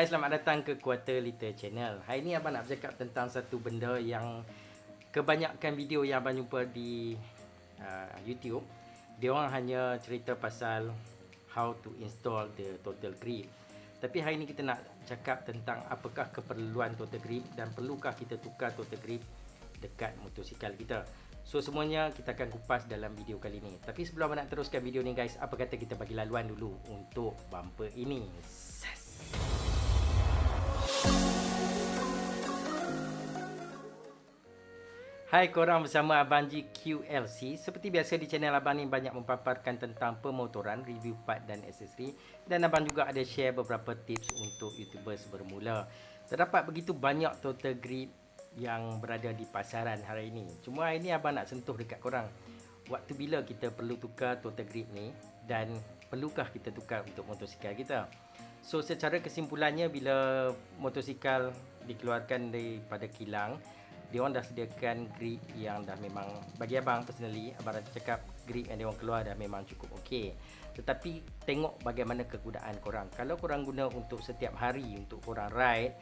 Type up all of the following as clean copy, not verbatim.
Hai, selamat datang ke Quarter Liter Channel. Hari ni abang nak bercakap tentang satu benda yang kebanyakan video yang abang jumpa di YouTube, dia orang hanya cerita pasal how to install the total grip. Tapi hari ni kita nak cakap tentang apakah keperluan total grip dan perlukah kita tukar total grip dekat motosikal kita. So semuanya kita akan kupas dalam video kali ni. Tapi sebelum abang nak teruskan video ni guys, apa kata kita bagi laluan dulu untuk bumper ini. Hai korang, bersama Abang G QLC. Seperti biasa di channel abang ni banyak mempaparkan tentang pemotoran, review part dan aksesori. Dan abang juga ada share beberapa tips untuk YouTubers bermula. Terdapat begitu banyak total grip yang berada di pasaran hari ini. Cuma hari ni abang nak sentuh dekat korang, waktu bila kita perlu tukar total grip ni dan perlukah kita tukar untuk motosikal kita. So secara kesimpulannya, bila motosikal dikeluarkan daripada kilang, dia orang dah sediakan grip yang dah memang, bagi abang personally, abang dah cakap grip yang dia orang keluar dah memang cukup okey. Tetapi tengok bagaimana kegunaan korang. Kalau korang guna untuk setiap hari untuk korang ride,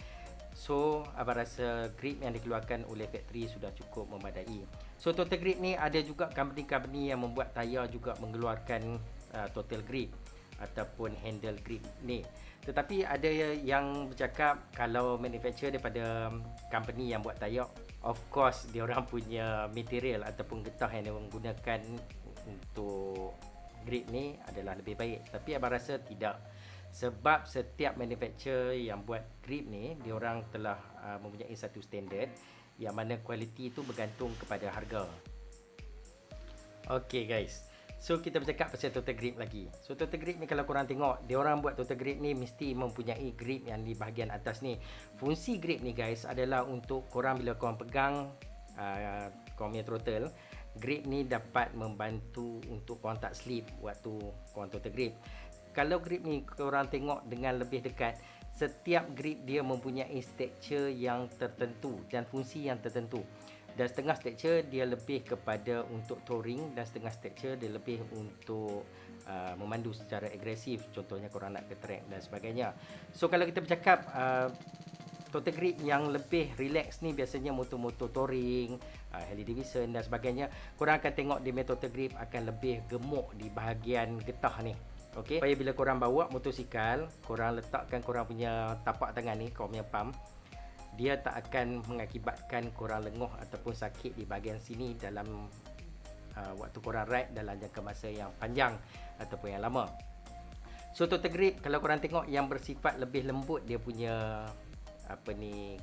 so abang rasa grip yang dikeluarkan oleh factory sudah cukup memadai. So total grip ni ada juga company-company yang membuat tayar juga mengeluarkan total grip ataupun handle grip ni. Tetapi ada yang bercakap kalau manufacturer daripada company yang buat tayar, of course dia orang punya material ataupun getah yang dia orang gunakan untuk grip ni adalah lebih baik. Tapi abang rasa tidak, sebab setiap manufacturer yang buat grip ni dia orang telah mempunyai satu standard yang mana kualiti itu bergantung kepada harga. Okay guys, so kita bercakap pasal total grip lagi. So total grip ni kalau korang tengok, dia orang buat total grip ni mesti mempunyai grip yang di bahagian atas ni. Fungsi grip ni guys adalah untuk korang bila korang pegang korang punya throttle, grip ni dapat membantu untuk korang tak slip waktu korang total grip. Kalau grip ni korang tengok dengan lebih dekat, setiap grip dia mempunyai structure yang tertentu dan fungsi yang tertentu. Dan setengah structure dia lebih kepada untuk touring, dan setengah structure dia lebih untuk memandu secara agresif. Contohnya korang nak ke track dan sebagainya. So kalau kita bercakap total grip yang lebih relax ni, biasanya motor-motor touring, Harley Davidson dan sebagainya, korang akan tengok dia total grip akan lebih gemuk di bahagian getah ni. Okey, supaya bila korang bawa motosikal, korang letakkan korang punya tapak tangan ni, korang punya palm, dia tak akan mengakibatkan korang lenguh ataupun sakit di bahagian sini dalam waktu korang ride dalam jangka masa yang panjang ataupun yang lama. So total grip kalau korang tengok yang bersifat lebih lembut, dia punya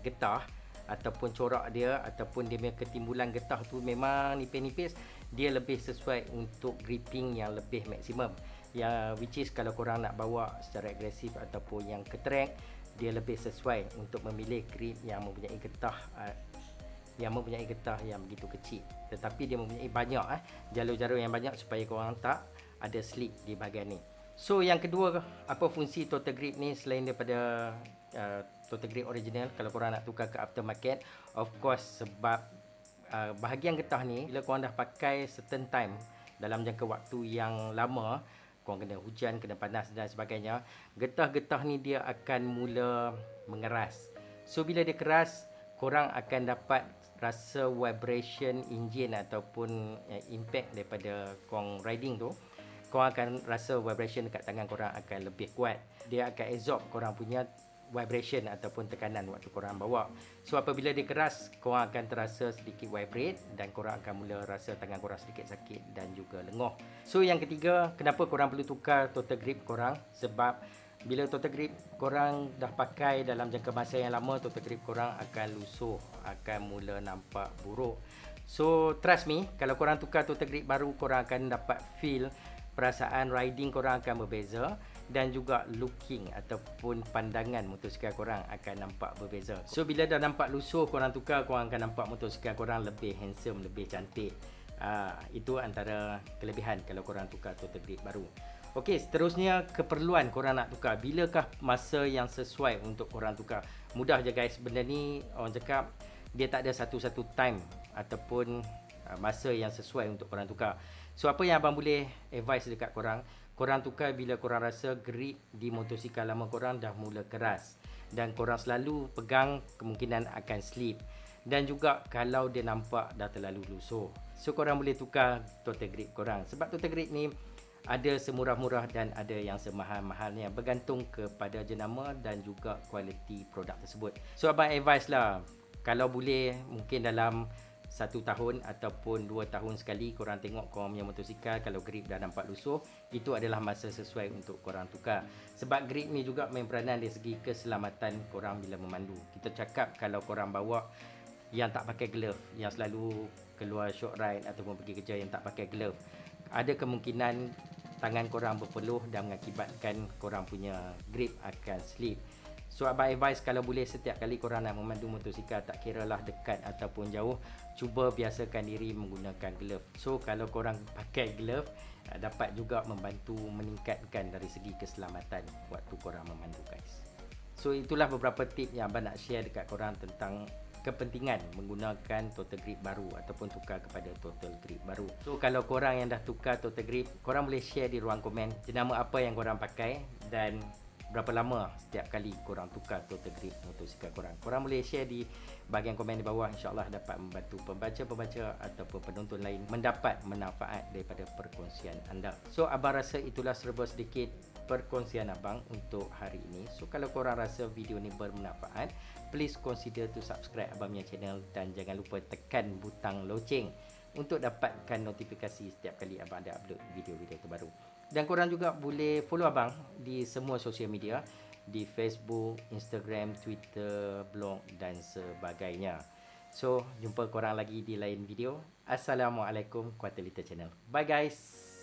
getah ataupun corak dia ataupun dia punya ketimbulan getah tu memang nipis-nipis, dia lebih sesuai untuk gripping yang lebih maksimum. Which is kalau korang nak bawa secara agresif ataupun yang ke track, dia lebih sesuai untuk memilih grip yang mempunyai getah yang begitu kecil, tetapi dia mempunyai banyak jalur-jalur yang banyak supaya korang tak ada slip di bahagian ni. So yang kedua, apa fungsi total grip ni selain daripada total grip original kalau korang nak tukar ke aftermarket? Of course, sebab bahagian getah ni bila korang dah pakai certain time dalam jangka waktu yang lama, korang kena hujan, kena panas dan sebagainya, getah-getah ni dia akan mula mengeras. So bila dia keras, korang akan dapat rasa vibration engine ataupun impact daripada korang riding tu. Korang akan rasa vibration dekat tangan korang akan lebih kuat. Dia akan absorb korang punya vibration ataupun tekanan waktu korang bawa. So apabila dia keras, korang akan terasa sedikit vibrate dan korang akan mula rasa tangan korang sedikit sakit dan juga lenguh. So yang ketiga, kenapa korang perlu tukar total grip korang? Sebab bila total grip korang dah pakai dalam jangka masa yang lama, total grip korang akan lusuh, akan mula nampak buruk. So trust me, kalau korang tukar total grip baru, korang akan dapat feel, perasaan riding korang akan berbeza, dan juga looking ataupun pandangan motosikal korang akan nampak berbeza. So bila dah nampak lusuh, korang tukar, korang akan nampak motosikal korang lebih handsome, lebih cantik. Itu antara kelebihan kalau korang tukar total grip baru. Okey, seterusnya keperluan korang nak tukar. Bilakah masa yang sesuai untuk korang tukar? Mudah je guys, benda ni orang cakap dia tak ada satu-satu time ataupun masa yang sesuai untuk korang tukar. So apa yang abang boleh advise dekat korang, korang tukar bila korang rasa grip di motosikal lama korang dah mula keras. dan korang selalu pegang, kemungkinan akan slip. Dan juga kalau dia nampak dah terlalu lusuh, so korang boleh tukar total grip korang. Sebab total grip ni ada semurah-murah dan ada yang semahal-mahalnya, bergantung kepada jenama dan juga kualiti produk tersebut. So abang advice lah, kalau boleh mungkin dalam 1 tahun ataupun 2 tahun sekali korang tengok korang punya motosikal, kalau grip dah nampak lusuh, itu adalah masa sesuai untuk korang tukar. Sebab grip ni juga main peranan dari segi keselamatan korang bila memandu. Kita cakap kalau korang bawa yang tak pakai glove, yang selalu keluar short ride ataupun pergi kerja yang tak pakai glove, ada kemungkinan tangan korang berpeluh dan mengakibatkan korang punya grip akan slip. So abang advice kalau boleh setiap kali korang nak memandu motosikal, tak kiralah dekat ataupun jauh, cuba biasakan diri menggunakan glove. So kalau korang pakai glove, dapat juga membantu meningkatkan dari segi keselamatan waktu korang memandu guys. So itulah beberapa tip yang abang nak share dekat korang tentang kepentingan menggunakan total grip baru ataupun tukar kepada total grip baru. So kalau korang yang dah tukar total grip, korang boleh share di ruang komen jenama apa yang korang pakai dan berapa lama setiap kali korang tukar total grip motosikal korang. Korang boleh share di bahagian komen di bawah, insyaAllah dapat membantu pembaca-pembaca ataupun penonton lain mendapat manfaat daripada perkongsian anda. So abang rasa itulah serba sedikit perkongsian abang untuk hari ini. So kalau korang rasa video ni bermanfaat, please consider to subscribe abang punya channel dan jangan lupa tekan butang loceng untuk dapatkan notifikasi setiap kali abang ada upload video-video terbaru. Dan korang juga boleh follow abang di semua sosial media, di Facebook, Instagram, Twitter, blog dan sebagainya. So jumpa korang lagi di lain video. Assalamualaikum, Quarter Liter Channel. Bye guys.